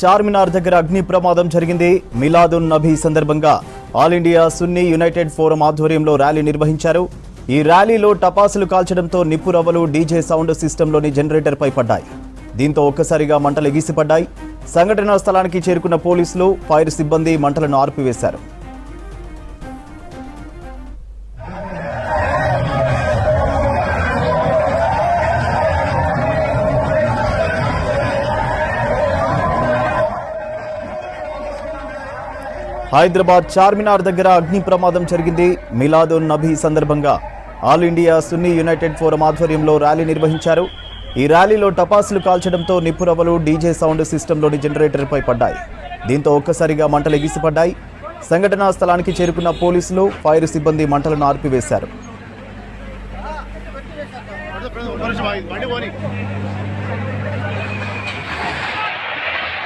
చార్మినార్ దగ్గర అగ్ని ప్రమాదం జరిగింది. మిలాదున్ నబీ సందర్భంగా ఆల్ ఇండియా సున్నీ యునైటెడ్ ఫోరం ఆధ్వర్యంలో ర్యాలీ నిర్వహించారు. ఈ ర్యాలీలో టపాసులు కాల్చడంతో నిప్పు రవ్వలు డీజే సౌండ్ సిస్టంలోని జనరేటర్పై పడ్డాయి. దీంతో ఒక్కసారిగా మంటలు ఎగిసిపడ్డాయి. సంఘటనా స్థలానికి చేరుకున్న పోలీసులు, ఫైర్ సిబ్బంది మంటలను ఆర్పివేశారు. హైదరాబాద్ చార్మినార్ దగ్గర అగ్ని ప్రమాదం జరిగింది. మిలాదున్ నబీ సందర్భంగా ఆల్ ఇండియా సున్నీ యునైటెడ్ ఫోరం ఆధ్వర్యంలో ర్యాలీ నిర్వహించారు. ఈ ర్యాలీలో టపాసులు కాల్చడంతో నిప్పు రవ్వలు డీజే సౌండ్ సిస్టంలోని జనరేటర్పై పడ్డాయి. దీంతో ఒక్కసారిగా మంటలు ఎగిసిపడ్డాయి. సంఘటనా స్థలానికి చేరుకున్న పోలీసులు, ఫైర్ సిబ్బంది మంటలను ఆర్పివేశారు.